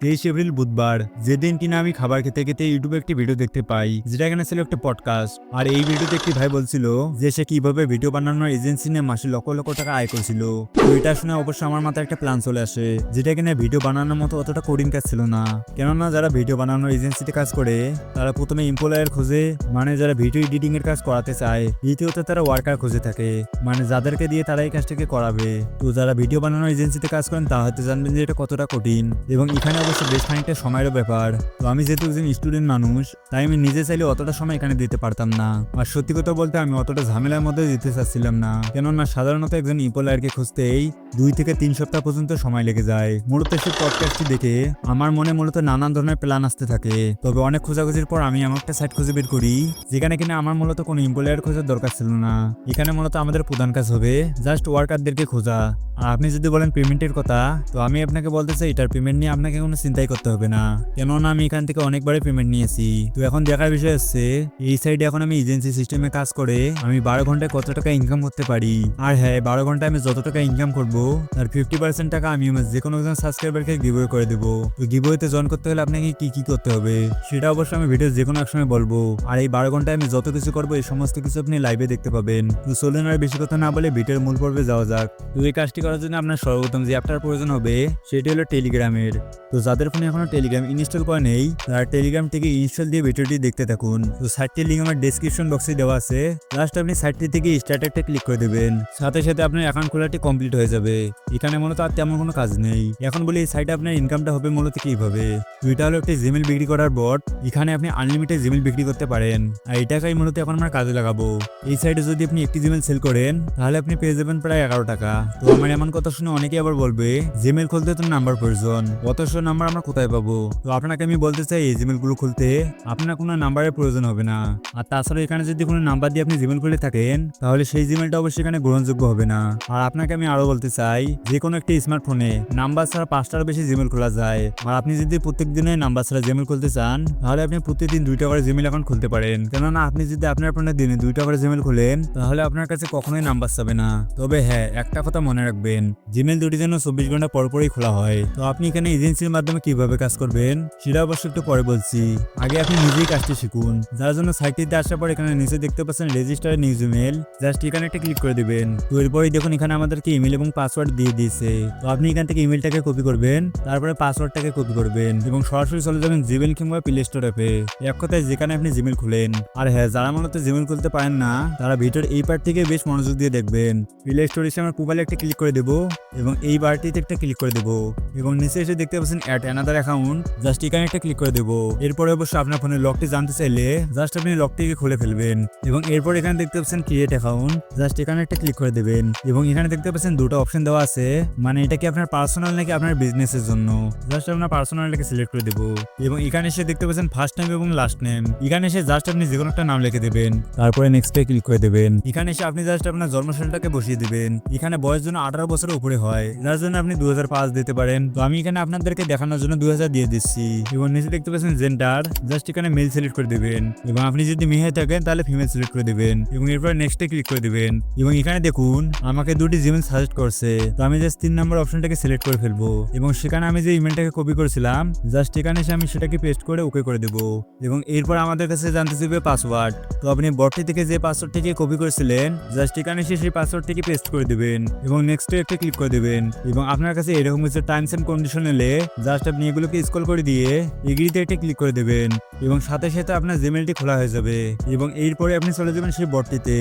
23 April বুধবার, যেদিন কিনা আমি খাবার খেতে খেতে ইউটিউবে একটি ভিডিও দেখতে পাই, যেটা এখানে ছিল একটা পডকাস্ট। আর এই ভিডিওতে একটি ভাই বলছিল যে সে কিভাবে ভিডিও বানানোর এজেন্সি নিয়ে মাসে লক্ষ লক্ষ টাকা আয় করছিল। তো এটা শুনে অবশ্য আমার মাথায় একটা প্ল্যান চলে আসে, যেটা কিনা ভিডিও বানানোর মতো অতটা কঠিন কাজ ছিল না। কেননা যারা ভিডিও বানানোর এজেন্সিতে কাজ করে তারা প্রথমে এমপ্লয়ার খোঁজে, মানে যারা ভিডিও এডিটিং এর কাজ করাতে চায়। দ্বিতীয়ত তারা ওয়ার্কার খুঁজে থাকে, মানে যাদেরকে দিয়ে তারা এই কাজটাকে করাবে। তো যারা ভিডিও বানানোর এজেন্সিতে কাজ করেন তা হয়তো জানবেন যে এটা কতটা কঠিন, এবং এখানে অবশ্য বেশ খানিকটা সময়ের ব্যাপার। তো আমি যেহেতু একজন স্টুডেন্ট মানুষ, তাই আমি নিজে চাইলে অতটা সময় এখানে দিতে পারতাম না। আর সত্যি কথা বলতে আমি অতটা ঝামেলার মধ্যে দিতে চাচ্ছিলাম না, কেননা সাধারণত একজন এমপ্লয়ারকে খুঁজতেই 2 থেকে 3 সপ্তাহ পর্যন্ত সময় লেগে যায়। মূলত সেই পডকাস্টটি দেখে আমার মনে মূলত নানান ধরনের প্ল্যান আসতে থাকে। তবে অনেক খোঁজাখুঁজির পর আমি এমন একটা সাইট খুঁজে বের করি যেখানে কিনা আমার মূলত কোনো এমপ্লয়ার খোঁজার দরকার ছিল না। এখানে মূলত আমাদের প্রধান কাজ হবে জাস্ট ওয়ার্কারদেরকে খোঁজা। আর আপনি যদি বলেন পেমেন্টের কথা, তো আমি আপনাকে বলতে চাই এটার পেমেন্ট নিয়ে আপনাকে কোনো চিন্তাই করতে হবে না, কেননা আমি এখান থেকে অনেকবারই পেমেন্ট নিয়েছি। তো এখন দেখার বিষয় হচ্ছে এই সাইডে এখন আমি এজেন্সি সিস্টেমে কাজ করে আমি 12 ঘন্টায় কত টাকা ইনকাম করতে পারি। আর হ্যাঁ, 12 ঘন্টায় আমি যত টাকা ইনকাম করবো তার 50% টাকা আমি যে কোনো একজন সাবস্ক্রাইবারকে গিভওয়ে করে দেবো। তো গিভওয়েতে জয়েন করতে হলে আপনাকে কি কি করতে হবে সেটা অবশ্যই আমি ভিডিও যে কোনো এক সময় বলবো। আর এই 12 ঘন্টায় আমি যত কিছু করবো এই সমস্ত কিছু আপনি লাইভে দেখতে পাবেন। তো চলুন আর বেশি কথা না বলে ভিডিওর মূল পর্বে যাওয়া যাক। তো এই কাজটি করার জন্য আপনার সর্বপ্রথম যে অ্যাপটার প্রয়োজন হবে সেটি হলো টেলিগ্রামের। তো যাদের ফোনে এখনো টেলিগ্রাম ইনস্টল করা নেই তারা টেলিগ্রাম থেকে ইনস্টল দিয়ে ভিডিওটি দেখতে থাকুন। তো সাইটটির লিঙ্ক আমার ডেসক্রিপশন বক্সে দেওয়া আছে। লাস্ট আপনি সাইটটি থেকে স্টার্ট একটা ক্লিক করে দেবেন, সাথে সাথে আপনার অ্যাকাউন্ট খোলাটি কমপ্লিট হয়ে যাবে। এখানে মূলত আর তেমন কোনো কাজ নেই। এখন বলি এই সাইটে আপনার ইনকামটা হবে মূলত কিভাবে। তো এটা হলো একটি জিমেল বিক্রি করার বট। এখানে আপনি আনলিমিটেড জিমেল বিক্রি করতে পারেন, আর এই টাকাই মূলত এখন আমরা কাজে লাগাবো। এই সাইটে যদি আপনি একটি জিমেল সেল করেন তাহলে আপনি পেয়ে যাবেন প্রায় 11 টাকা। তো আমার এমন কথা শুনে অনেকে আবার বলবে জিমেল খুলতে তো নাম্বার প্রয়োজন, অথচ নাম্বার আমরা কোথায় পাবো। তো আপনাকে আমি বলতে চাই এই জিমেল গুলো খুলতে আপনার কোনো নাম্বারের প্রয়োজন হবে না। আর তাছাড়া এখানে যদি কোনো নাম্বার দিয়ে আপনি জিমেল খুলে থাকেন তাহলে সেই জিমেলটা অবশ্যই এখানে গ্রহণযোগ্য হবে না। আর আপনাকে আমি আরো বলতে চাই যে কোনো একটি স্মার্টফোনে নাম্বার ছাড়া 5টার বেশি জিমেল খোলা যায়। আর আপনি যদি প্রত্যেক দিনে নাম্বার ছাড়া জিমেল খুলতে চান তাহলে আপনি প্রতিদিন 2টা করে জিমেল অ্যাকাউন্ট খুলতে পারেন, কেননা আপনি যদি আপনার ফোনে দিনে 2টা করে জিমেল খুলেন তাহলে আপনার কাছে কখনোই নাম্বার চাবে না। তবে হ্যাঁ, একটা কথা মনে রাখবেন, জিমেল দুটি যেন 24 ঘন্টা পরপরই খোলা হয়। তো আপনি এখানে এজেন্সির মাধ্যমে কিভাবে কাজ করবেন সেটা অবশ্য একটু পরে বলছি। আগে আপনি নিজেই কাজটি শিখুন, যার জন্য সাইটটিতে আসার পর এখানে নিচে দেখতে পাচ্ছেন রেজিস্টার নিউ জিমেল, জাস্ট এখানে একটা ক্লিক করে দিবেন। তো এরপরে দেখুন এখানে আমাদেরকে ইমেল এবং পাসওয়ার্ড দিয়ে দিয়েছে। তো আপনি এখান থেকে ইমেলটাকে কপি করবেন, তারপরে পাসওয়ার্ডটাকে কপি করবেন এবং সরাসরি চলে যাবেন জিমেল কিংবা প্লে স্টোর অ্যাপে, এক কথায় যেখানে আপনি জিমেল খুলেন। আর হ্যাঁ, যারা মূলত জিমেল খুলতে পারেন না তারা ভিডিওর এই পার্ট থেকে বেশ মনোযোগ দিয়ে দেখবেন। প্লে স্টোর এসে আমার মোবাইলে একটা ক্লিক করে দেবো এবং এই বারটিতে একটা ক্লিক করে দেবো এবং নিচে এসে দেখতে পাচ্ছেন অ্যাড অ্যানাদার অ্যাকাউন্ট, জাস্ট এখানে একটা ক্লিক করে দেবো। এরপরে অবশ্যই আপনার ফোনের লকটি জানতে চাইলে জাস্ট আপনি লকটিকে খুলে ফেলবেন এবং এরপর এখানে দেখতে পাচ্ছেন ক্রিয়েট অ্যাকাউন্ট, জাস্ট এখানে একটা ক্লিক করে দেবেন এবং এখানে দেখতে পাচ্ছেন দুটো অপশন দেওয়া আছে, মানে এটা কি আপনার পার্সোনাল নাকি আপনার বিজনেসের জন্য। জাস্ট আপনার পার্সোনালটাকে সিলেক্ট করে দেবো এবং এখানে এসে দেখতে পাচ্ছেন ফার্স্ট নেম এবং লাস্ট নেম, এখানে এসে জাস্ট আপনি যে কোনো একটা নাম লিখে দেবেন, তারপরে নেক্সটে ক্লিক করে দেবেন। এখানে এসে আপনি জাস্ট আপনার জন্মসালটাকে বসিয়ে দিবেন। এখানে বয়স জন্য 18 বছরের উপরে হয়, যার জন্য আপনি 2005 দিতে পারেন। তো আমি এখানে আপনাদেরকে দেখানোর জন্য 2000 দিয়ে দিচ্ছি এবং নিচে দেখতে পাচ্ছেন জেন্ডার, জাস্ট এখানে মেল সিলেক্ট করে দিবেন এবং আপনি যদি মেয়ে থাকেন তাহলে ফিমেল সিলেক্ট করে দিবেন এবং এরপর নেক্সটে ক্লিক করে দিবেন এবং এখানে দেখুন আমাকে দুটি জিমেল সাজেস্ট করছে। তো আমি জাস্ট 3 নম্বর অপশনটাকে সিলেক্ট করে ফেলবো এবং সেখানে আমি যে ইমেলটাকে কপি করেছিলাম জাস্ট এখানে এসে আমি সেটাকে পেস্ট করে ওকে করে দেবো এবং এরপর আমাদের কাছে জানতে চাইবে পাসওয়ার্ড। তো আপনি বটটি থেকে যে পাসওয়ার্ডটিকে কপি করেছিলেন জাস্ট এখানে এসে সেই পাসওয়ার্ডটিকে পেস্ট করে দিবেন এবং নেক্সটে একটা ক্লিক করে দিবেন এবং আপনার কাছে এরকম কিছু টার্মস এন্ড কন্ডিশন এলে জাস্ট আপনি এগুলোকে স্ক্রল করে দিয়ে এগ্রিতে একটা ক্লিক করে দেবেন এবং সাথে সাথে আপনার জিমেলটি খোলা হয়ে যাবে এবং এরপরে আপনি চলে যাবেন সেই বটটিতে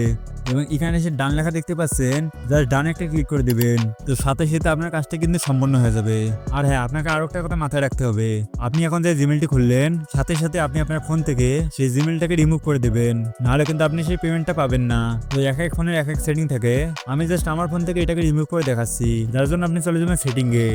এবং এখানে এসে ডান লেখা দেখতে পাচ্ছেন, জাস্ট ডান একটা ক্লিক করে দিবেন। তো সাথে সাথে আপনার কাজটা কিন্তু সম্পন্ন হয়ে যাবে। আর হ্যাঁ, আপনাকে আরো একটা কথা মাথায় রাখতে হবে, আপনি এখন যে জিমেলটি খুললেন সাথে সাথে আপনি আপনার ফোন থেকে সেই জিমেলটাকে রিমুভ করে দিবেন, নাহলে কিন্তু আপনি সেই পেমেন্টটা পাবেন না। তো এক এক ফোনের এক এক সেটিং থাকে, আমি জাস্ট আমার ফোন থেকে এটাকে রিমুভ করে দেখাচ্ছি, যার জন্য আপনি চলে যাবেন সেটিংয়ে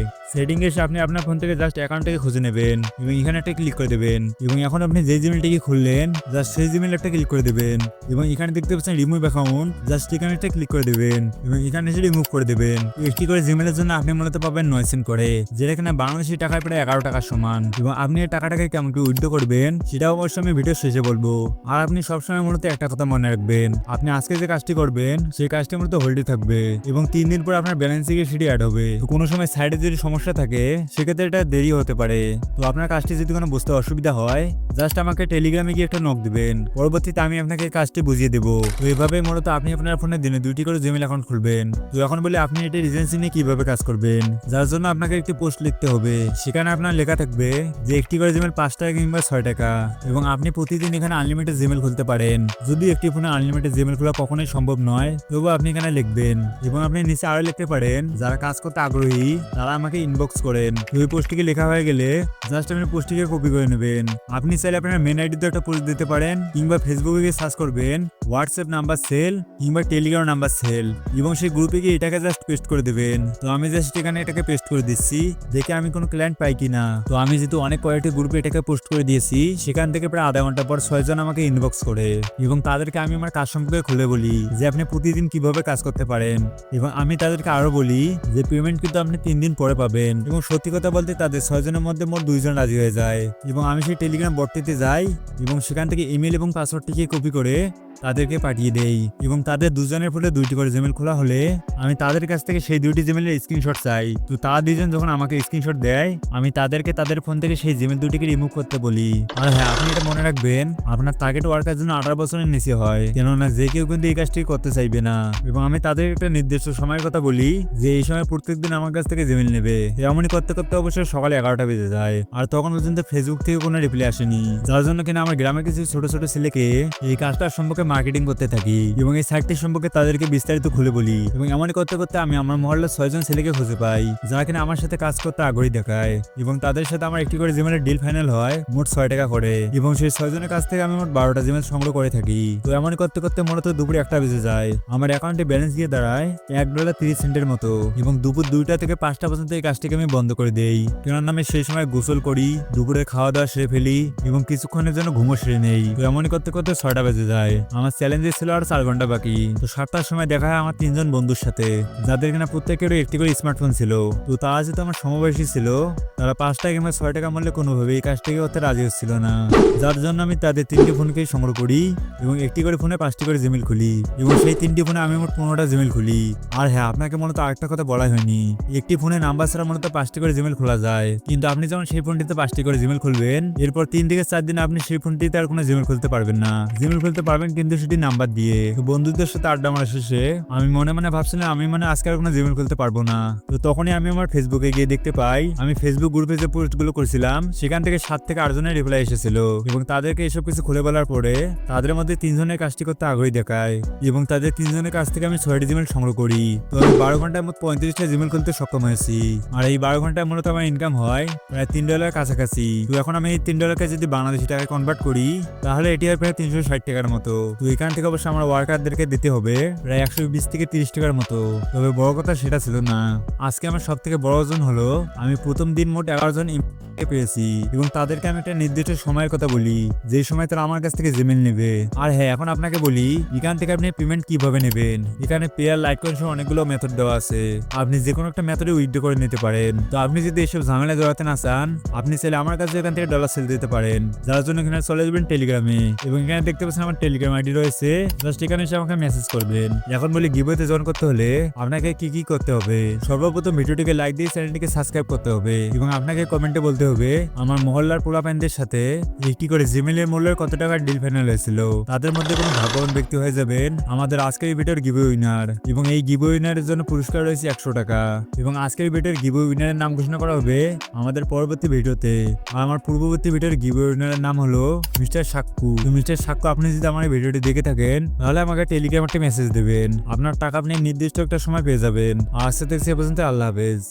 এসে আপনি আপনার ফোন থেকে জাস্ট অ্যাকাউন্টটাকে খুঁজে নেবেন এবং এখানে একটা ক্লিক করে দেবেন এবং এখন আপনি যে জিমেলটিকে খুললেন জাস্ট সেই জিমেল একটা ক্লিক করে দেবেন এবং এখানে দেখতে পাচ্ছেন রিমুভ অ্যাকাউন্ট, অ্যাকাউন্ট, জাস্ট এখানে একটা ক্লিক করে দেবেন এবং এখানে এসে রিমুভ করে দেবেন। একটি করে জিমেলের জন্য আপনি মূলত পাবেন 9 সেন্ট করে, যেটা এখানে বাংলাদেশি টাকায় প্রায় 11 টাকার সমান। এবং আপনি এই টাকাটাকে কেমন করে উইথড্র করবেন সেটাও অবশ্যই আমি ভিডিও শেষে বলবো। আর আপনি সবসময় মূলত একটা কথা মনে রাখবেন, আপনি আজকে যে কাজটি করবেন সেই কাজটি মূলত হোল্ডে থাকবে এবং 3 দিন পর আপনার ব্যালেন্সে গিয়ে সেটি অ্যাড হবে। তো কোনো সময় সাইডে যদি সমস্যা থাকে সেক্ষেত্রে এটা দেরি হতে পারে। তো আপনার কাজটি যদি কোনো বুঝতে অসুবিধা হয় জাস্ট আমাকে টেলিগ্রামে গিয়ে একটা নক দিবেন, পরবর্তীতে আমি আপনাকে কাজটি বুঝিয়ে দেবো। তো এভাবে মূলত আপনি আপনার ফোনে দিনে 2টি করে জিমেল অ্যাকাউন্ট খুলবেন। তো এখন বলে আপনি এটা এজেন্সি নিয়ে কিভাবে কাজ করবেন, যার জন্য আপনাকে একটি পোস্ট লিখতে হবে। সেখানে আপনার লেখা থাকবে যে একটি করে জিমেল 5 টাকা কিংবা 6 টাকা এবং আপনি প্রতিদিন এখানে আনলিমিটেড জিমেল খুলতে পারেন। যদি একটি ফোনে আনলিমিটেড জিমেল খোলা কখনোই সম্ভব নয় তবু আপনি এখানে লিখবেন এবং আপনি নিচে আরো লিখতে পারেন যারা কাজ করতে আগ্রহী তারা আমাকে ইনবক্স করেন। ওই পোস্টটিকে লেখা হয়ে গেলে জাস্ট আপনি পোস্টটিকে কপি করে নেবেন। আপনি চাইলে আপনার মেন আইডিতে একটা পোস্ট দিতে পারেন কিংবা ফেসবুকে গিয়ে সার্চ করবেন হোয়াটসঅ্যাপ নাম্বার সেল কিংবা টেলিগ্রাম নাম্বার সেল এবং সেই গ্রুপে গিয়ে এটাকে জাস্ট পেস্ট করে দেবেন। তো আমি জাস্ট এখানে এটাকে পেস্ট করে দিচ্ছি, দেখে আমি কোনো ক্লায়েন্ট পাই কিনা। তো আমি যেহেতু অনেক কয়েকটি গ্রুপে এটাকে পোস্ট করে দিয়েছি, সেখান থেকে প্রায় আধা ঘন্টা পর 6 জন আমাকে ইনবক্স করে এবং তাদেরকে আমি আমার কাজ সম্পর্কে খুলে বলি যে আপনি প্রতিদিন কিভাবে কাজ করতে পারেন এবং আমি তাদেরকে আরো বলি যে পেমেন্ট কিন্তু আপনি 3 দিন পরে পাবেন। এবং সত্যি কথা বলতে তাদের 6 জনের মধ্যে মোট 2 জন রাজি হয়ে যায় এবং আমি সেই টেলিগ্রাম বটটিতে যাই এবং সেখান থেকে ইমেল এবং পাসওয়ার্ডটিকে কপি করে তাদেরকে পাঠিয়ে দেই এবং তাদের 2 জনের ফলে 2টি করে জিমেল খোলা হলে আমি তাদের কাছ থেকে সেই 2টি জিমেলের স্ক্রিনশট চাই। তো তারা 2 জন যখন আমাকে স্ক্রিনশট দেয় আমি তাদেরকে তাদের ফোন থেকে সেই জিমেল 2টিকে রিমুভ করতে বলি। আর হ্যাঁ, আপনি এটা মনে রাখবেন আপনার টার্গেট ওয়ার্কার জন্য 18 বছরের নিচে হয়, কেননা যে কেউ কিন্তু এই কাজটি করতে চাইবে না। এবং আমি তাদের একটা নির্দিষ্ট সময়ের কথা বলি যে এই সময় প্রত্যেকদিন আমার কাছ থেকে জিমেল নেবে। এমনই করতে করতে অবশ্যই সকালে 11টা বেজে যায় আর তখন পর্যন্ত ফেসবুক থেকে কোনো রিপ্লাই আসেনি, যার জন্য কিনা আমার গ্রামের কিছু ছোট ছোট ছেলেকে এই কাজটার সম্পর্কে মার্কেটিং করতে থাকি এবং এই সাইটটির সম্পর্কে তাদেরকে বিস্তারিত খুলে বলি। এবং এমনই করতে করতে আমি আমার মহল্লার 6 জন ছেলেকে খুঁজে পাই যারা কিনা আমার সাথে কাজ করতে আগ্রহী দেখায় এবং তাদের সাথে আমার একটি করে জিমেলের ডিল ফাইনাল হয় মোট 6 টাকা করে এবং সেই 6 জনের কাছ থেকে আমি মোট 12টা জিমেল সংগ্রহ করে থাকি। তো এমনই করতে করতে মূলত দুপুরে 1টা বেজে যায়। আমার অ্যাকাউন্টে ব্যালেন্স গিয়ে দাঁড়ায় $1.30 মতো এবং দুপুর 2টা থেকে 5টা পর্যন্ত এই কাজটিকে আমি বন্ধ করে দেই, কেননা আমি সেই সময় গোসল করি, দুপুরে খাওয়া দাওয়া সেরে ফেলি এবং কিছুক্ষণের জন্য ঘুমো সেরে নেই। তো এমনই করতে করতে 6টা বেজে যায়। আমার চ্যালেঞ্জে ছিল আর 4 ঘন্টা বাকি। তো 7টার সময় দেখা হয় আমার 3 জন বন্ধুর সাথে যাদের কিনা প্রত্যেকেরও একটি করে স্মার্টফোন ছিল। তো তারা যেহেতু আমার সমবয়সী ছিল তারা 5 টাকা কিংবা 6 টাকা মূল্যে কোনোভাবে এই কাজটিকে করতে রাজি হচ্ছিল না, যার জন্য আমি তাদের 3টি ফোনকেই সংগ্রহ করি এবং একটি করে ফোনে 5টি করে জিমেল খুলি এবং সেই 3টি ফোনে আমি মোট 15টা জিমেল খুলি। আর হ্যাঁ, আপনাকে মূলত আরেকটা কথা বলা হয়নি, একটি ফোনে নাম্বার ছাড়া মূলত 5টি করে জিমেল খোলা যায়, কিন্তু আপনি যখন সেই ফোনটিতে 5টি করে জিমেল খুলবেন এরপর 3 থেকে 4 দিন আপনি সেই ফোনটিতে আর কোনো জিমেল খুলতে পারবেন না। জিমেল খুলতে পারবেন কিন্তু সেটি নাম্বার দিয়ে। তো বন্ধুদের সাথে আড্ডা মারা শেষে আমি মনে মনে ভাবছিলাম আমি আজকে আর কোনো জিমেল খুলতে পারবো না। তো তখনই আমি আমার ফেসবুকে গিয়ে দেখতে পাই আমি ফেসবুক গ্রুপে যে পোস্টগুলো করেছিলাম সেখান থেকে 7 থেকে 8 জনের রিপ্লাই এসেছিল এবং তাদেরকে এসব কিছু খুলে বলার পরে তাদের মধ্যে 3 জনের কাজটি করতে আগ্রহী দেখায় এবং তাদের 3 জনের কাছ থেকে আমি 6টি জিমেল সংগ্রহ করি। তো আমি 12 ঘন্টার মধ্যে 35টা জিমেল খুলতে সক্ষম হয়েছি আর এই 12 ঘন্টায় মূলত আমার ইনকাম হয় প্রায় $3 কাছাকাছি। তো এখন আমি এই $3কে যদি বাংলাদেশি টাকায় কনভার্ট করি তাহলে এটি হয় প্রায় 360 টাকার মতো। তো এখান থেকে অবশ্যই আমার ওয়ার্কারদেরকে দিতে হবে প্রায় 120 থেকে 30 টাকার মতো। তবে বড় কথা সেটা ছিল না, আজকে আমার সব থেকে বড় ওজন হলো আমি প্রথম দিন মোট 11 জন পেয়েছি এবং তাদেরকে আমি একটা নির্দিষ্ট সময়ের কথা বলি যে সময় তারা আমার কাছ থেকে জিমেল নেবে। আর হ্যাঁ, এখন আপনাকে বলি এখান থেকে আপনি পেমেন্ট কিভাবে নেবেন। এখানে পেয়ার লাইট কন্ডিশন অনেকগুলো মেথড দেওয়া আছে, আপনি যে কোনো একটা মেথডে উইথড্র করে নিতে পারেন। তো আপনি যদি এসব ঝামেলা জড়াতে না চান আপনি চাইলে আমার কাছে এখান থেকে ডলার সেল দিতে পারেন, যার জন্য এখানে চলে যাবেন টেলিগ্রামে এবং এখানে দেখতে পাচ্ছেন আমার টেলিগ্রাম আইডি রয়েছে, জাস্ট এখানে এসে আমাকে মেসেজ করবেন। এখন বলি গিভওয়েতে জয়েন করতে হলে আপনাকে কি কি করতে হবে। সর্বপ্রথম ভিডিওটিকে লাইক দিয়ে চ্যানেলটিকে সাবস্ক্রাইব করতে হবে এবং আপনাকে কমেন্টে বলতে হবে আমার মহল্লার পোলাপাইনদের সাথে একটি করে জিমেলের মূল্যের কত টাকার ডিল ফাইনাল হয়েছিল, তাদের মধ্যে কোনো ভাগ্যবান ব্যক্তি হয়ে যাবেন আমাদের আজকের এই ভিডিওর গিভওয়ে উইনার এবং এই গিভওয়ে উইনারের জন্য পুরস্কার রয়েছে 100 টাকা এবং আজকের ভিডিওর গিভওয়ে উইনারের নাম ঘোষণা করা হবে আমাদের পরবর্তী ভিডিওতে। আর আমার পূর্ববর্তী ভিডিওর গিভওয়ে উইনারের নাম হলো মিস্টার সাক্কু। তো মিস্টার সাক্কু, আপনি যদি আমার এই ভিডিওটি দেখে থাকেন তাহলে আমাকে টেলিগ্রামে একটা মেসেজ দেবেন, আপনার টাকা আপনি নির্দিষ্ট একটা সময় পেয়ে যাবেন। আজ থেকে সে পর্যন্ত আল্লাহ হাফেজ।